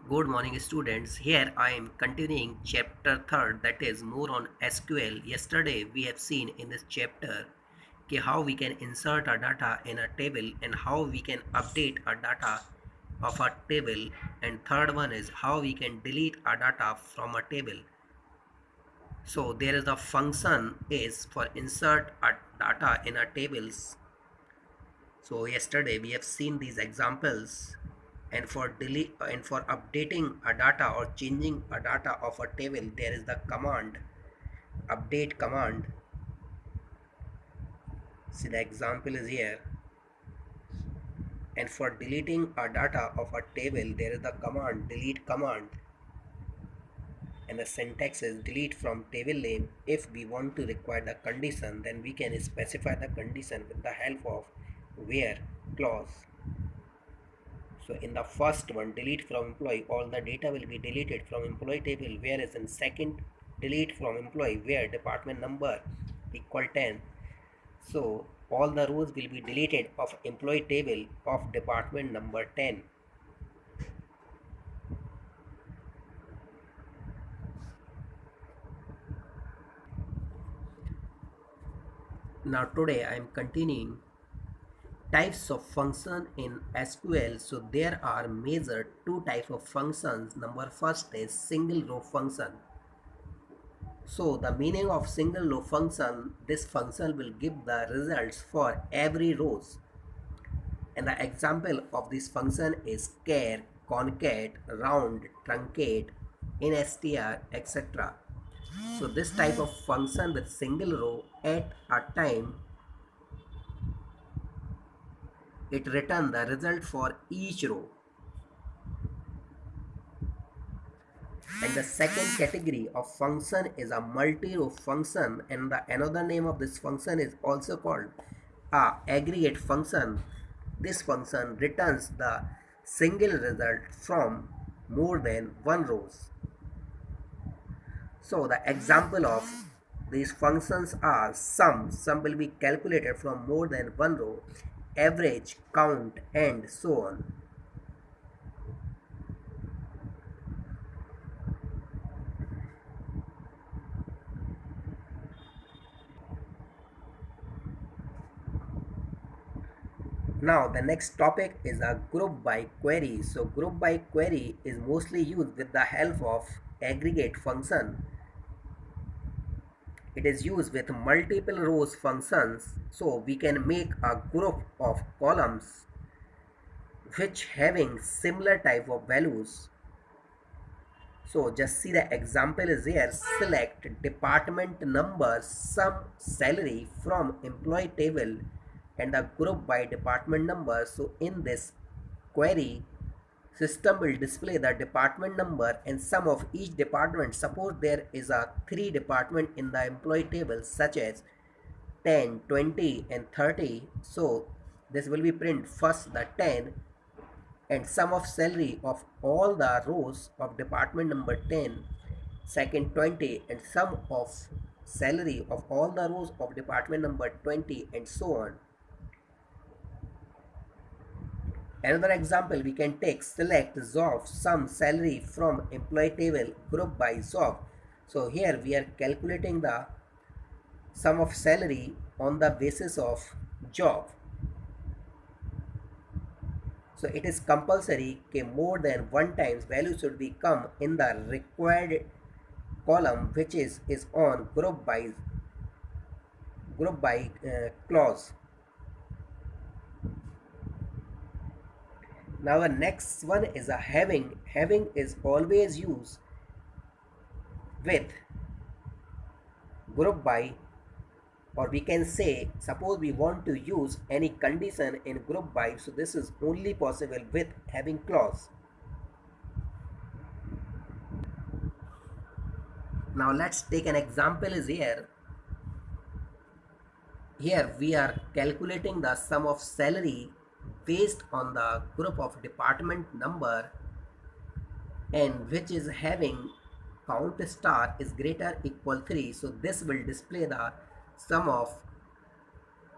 Good morning, students. Here I am continuing chapter 3rd, that is more on SQL. Yesterday we have seen in this chapter how we can insert our data in a table and how we can update our data of a table, and third one is how we can delete our data from a table. So there is a function is for insert our data in our tables. So yesterday we have seen these examples, and for delete and for updating a data or changing a data of a table, there is the command update command. See, the example is here. And for deleting a data of a table, there is the command delete command, and the syntax is delete from table name. If we want to require the condition, then we can specify the condition with the help of where clause. So in the first one, delete from employee, all the data will be deleted from employee table, whereas in second, delete from employee where department number equal 10. So all the rows will be deleted of employee table of department number 10. Now today I am continuing types of function in SQL. So there are major two types of functions. Number first is single row function. So the meaning of single row function, this function will give the results for every rows. And the example of this function is char, concat, round, truncate, instr, etc. So this type of function with single row at a time, it return the result for each row. And the second category of function is a multi-row function, and the another name of this function is also called a aggregate function. This function returns the single result from more than one rows. So the example of these functions are sum will be calculated from more than one row, average, count, and so on. Now the next topic is a group by query. So group by query is mostly used with the help of aggregate function. It is used with multiple rows functions. So we can make a group of columns which having similar type of values. So just see the example is here. Select department number, sum, salary from employee table and the group by department number. So in this query, system will display the department number and sum of each department. Suppose there is a 3 department in the employee table such as 10, 20 and 30. So this will be print first the 10 and sum of salary of all the rows of department number 10, second 20 and sum of salary of all the rows of department number 20 and so on. Another example we can take, select job sum salary from employee table group by job. So here we are calculating the sum of salary on the basis of job. So it is compulsory that more than one times value should be come in the required column, which is on group by clause. Now the next one is a having. Having is always used with group by, or we can say suppose we want to use any condition in group by, so this is only possible with having clause. Now let's take an example is here. Here we are calculating the sum of salary based on the group of department number, and which is having count star is greater equal 3. So this will display the sum of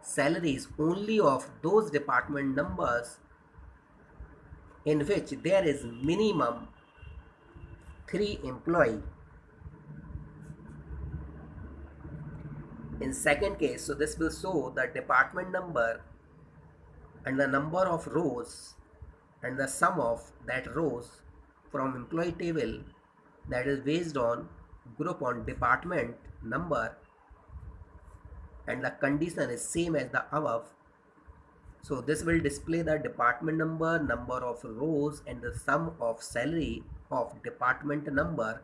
salaries only of those department numbers in which there is minimum 3 employee. In second case, so this will show the department number and the number of rows and the sum of that rows from employee table, that is based on group on department number, and the condition is same as the above. So this will display the department number, number of rows, and the sum of salary of department number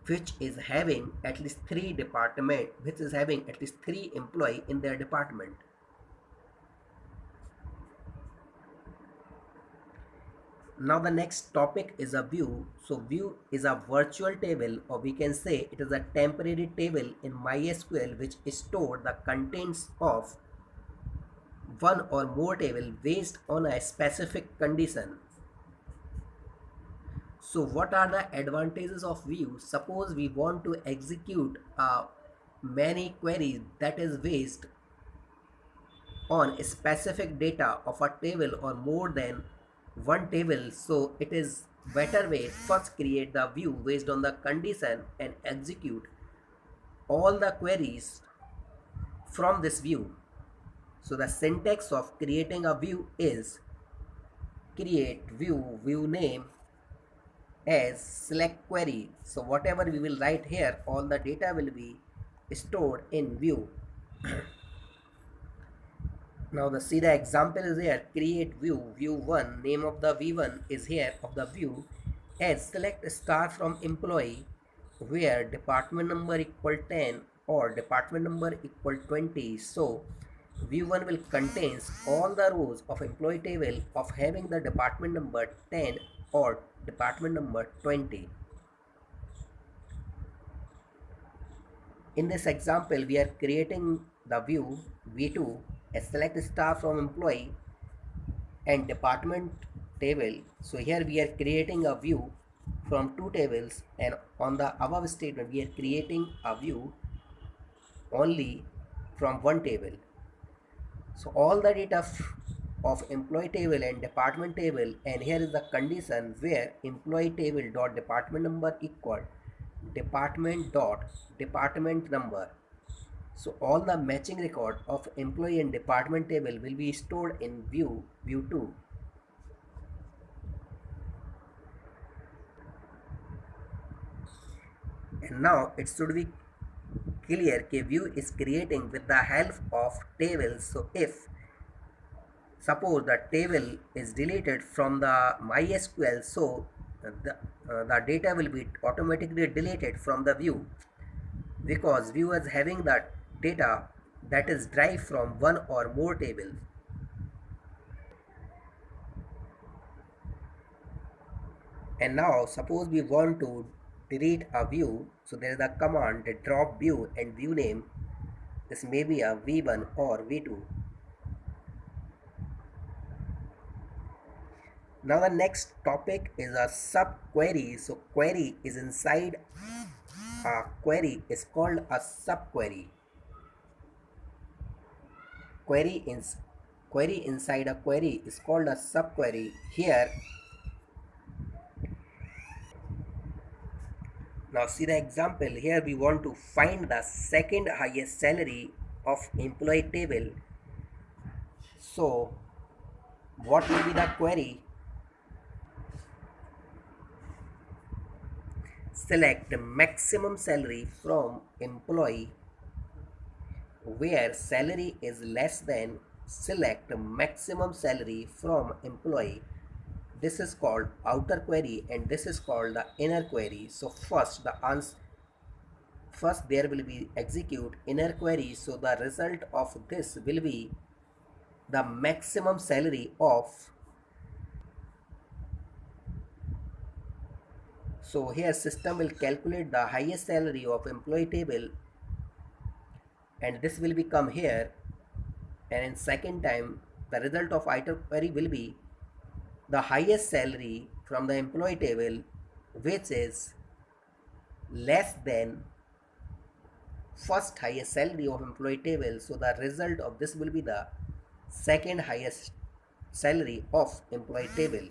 which is having at least 3 employee in their department. Now the next topic is a view. So view is a virtual table, or we can say it is a temporary table in MySQL which store the contents of one or more table based on a specific condition. So what are the advantages of view? Suppose we want to execute many queries that is based on specific data of a table or more than one table. So it is better way, first create the view based on the condition and execute all the queries from this view. So the syntax of creating a view is create view name as select query. So whatever we will write here, all the data will be stored in view. Now see the example is here, create view1, name of the v1 is here of the view as select star from employee where department number equal 10 or department number equal 20. So view1 will contains all the rows of employee table of having the department number 10 or department number 20. In this example, we are creating the view v2 as select star from employee and department table. So here we are creating a view from two tables, and on the above statement we are creating a view only from one table. So all the data of employee table and department table, and here is the condition where employee table dot department number equal department dot department number. So all the matching record of employee and department table will be stored in view2. And now it should be clear that view is creating with the help of tables. So if suppose the table is deleted from the MySQL, so the data will be automatically deleted from the view, because view is having the data that is derived from one or more tables. And now suppose we want to delete a view, so there is a command that drop view and view name. This may be a v1 or v2. Now the next topic is a subquery. So query is inside a query is called a subquery. Query inside a query is called a subquery. Here, now see the example. Here we want to find the second highest salary of employee table. So what will be the query? Select the maximum salary from employee where salary is less than select maximum salary from employee. This is called outer query and this is called the inner query. So first there will be execute inner query. So the result of this will be the maximum salary of. So here system will calculate the highest salary of employee table, and this will become here, and in second time the result of outer query will be the highest salary from the employee table which is less than first highest salary of employee table. So the result of this will be the second highest salary of employee table.